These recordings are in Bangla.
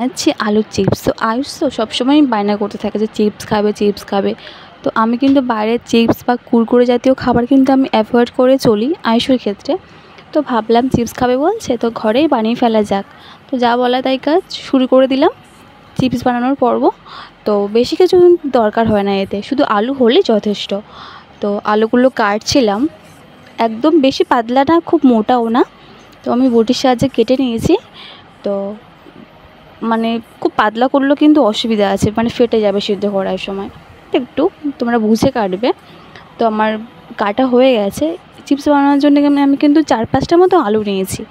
বানাচ্ছি আলুর চিপস। তো আয়ুষ তো সবসময় বায়না করতে থাকে যে চিপস খাবে চিপস খাবে। তো আমি কিন্তু বাইরের চিপস বা কুরকুরে জাতীয় খাবার কিন্তু আমি অ্যাভয়েড করে চলি আয়ুষের ক্ষেত্রে। তো ভাবলাম চিপস খাবে বলছে তো ঘরেই বানিয়ে ফেলা যাক। তো যা বলা তাই কাজ শুরু করে দিলাম চিপস বানানোর পর্ব। তো বেশি কিছু দরকার হয় না, এতে শুধু আলু হলেই যথেষ্ট। তো আলুগুলো কাটছিলাম, একদম বেশি পাতলা না খুব মোটাও না। তো আমি বটির সাহায্যে কেটে নিয়েছি। তো মানে খুব পাতলা করলেও কিন্তু অসুবিধা আছে, মানে ফেটে যাবে সিদ্ধ করার সময়। একটু তোমরা বুঝে কাটবে। তো আমার কাটা হয়ে গেছে। চিপস বানানোর জন্য আমি কিন্তু 4-5টা মতো আলু নিয়েছি।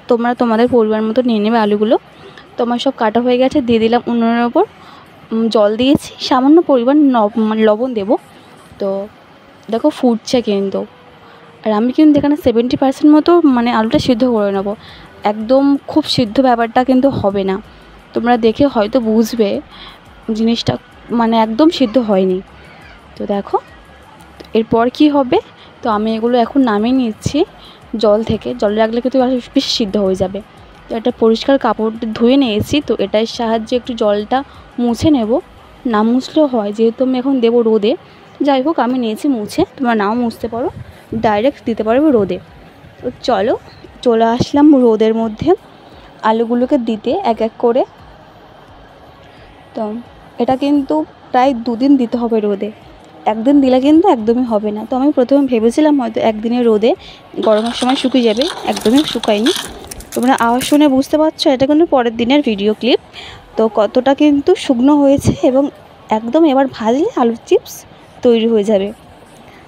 তোমরা তোমাদের পরিমাণ মতো নিয়ে নেবে আলুগুলো। তো আমার সব কাটা হয়ে গেছে, দিয়ে দিলাম উনুনের ওপর। জল দিয়েছি, সামান্য পরিমাণ লবণ দেবো। তো দেখো ফুটছে কিন্তু। আর আমি কিন্তু এখানে 70% মতো মানে আলুটা সিদ্ধ করে নেবো। একদম খুব সিদ্ধ ব্যাপারটা কিন্তু হবে না, তোমরা দেখে হয়তো বুঝবে জিনিসটা মানে একদম সিদ্ধ হয়নি। তো দেখো এরপর কি হবে। তো আমি এগুলো এখন নামিয়ে নিচ্ছি জল থেকে। জলে রাখলে কিন্তু বেশি সিদ্ধ হয়ে যাবে। তো একটা পরিষ্কার কাপড় ধুয়ে নিয়েছি, তো এটার সাহায্যে একটু জলটা মুছে নেব। না মুছলেও হয়, যেহেতু আমি এখন দেবো রোদে। যাই হোক আমি নিয়েছি মুছে, তোমরা নাও মুছতে পারো, ডাইরেক্ট দিতে পারবে রোদে। তো চলো চলে আসলাম রোদের মধ্যে আলুগুলোকে দিতে এক এক করে। তো এটা কিন্তু প্রায় 2 দিন দিতে হবে রোদে, একদিন দিলে কিন্তু একদমই হবে না। তো আমি প্রথমে ভেবেছিলাম হয়তো একদিনের রোদে গরমের সময় শুকিয়ে যাবে, একদমই শুকায়নি। তোমরা আওয়াজ শুনে বুঝতে পারছো এটা কিন্তু পরের দিনের ভিডিও ক্লিপ। তো কতটা কিন্তু শুকনো হয়েছে, এবং একদম এবার ভাজলে আলুর চিপস তৈরি হয়ে যাবে।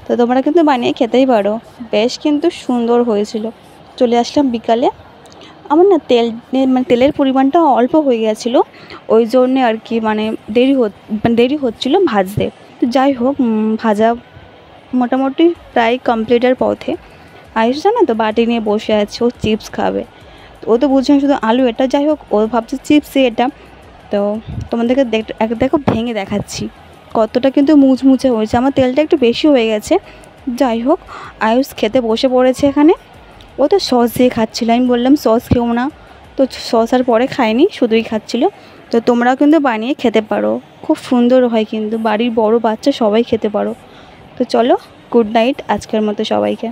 তো তোমরা কিন্তু বানিয়ে খেতেই পারো, বেশ কিন্তু সুন্দর হয়েছিল। চলে আসলাম বিকালে। আমার না তেলের পরিমাণটা অল্প হয়ে গেছিলো, ওই জন্যে আর কি মানে দেরি হচ্ছিলো ভাজতে। তো যাই হোক ভাজা মোটামুটি প্রায় কমপ্লিটের পথে। আয়ুষ জানো তো বাটি নিয়ে বসে আছে, ও চিপস খাবে। তো ও তো বুঝছে না শুধু আলু এটা, যাই হোক ও ভাবছে চিপসই এটা। তো তোমাদেরকে দেখো ভেঙে দেখাচ্ছি কতটা কিন্তু মুচমুচে হয়েছে। আমার তেলটা একটু বেশি হয়ে গেছে। যাই হোক আয়ুষ খেতে বসে পড়েছে এখানে। ও তো সস দিয়ে খাচ্ছিলো, আমি বললাম সস খেও না। তো সস আর পরে খায়নি, শুধুই খাচ্ছিলো। তো তোমরাও কিন্তু বানিয়ে খেতে পারো, খুব সুন্দর হয় কিন্তু, বাড়ির বড় বাচ্চা সবাই খেতে পারো। তো চলো গুড নাইট আজকের মতো সবাইকে।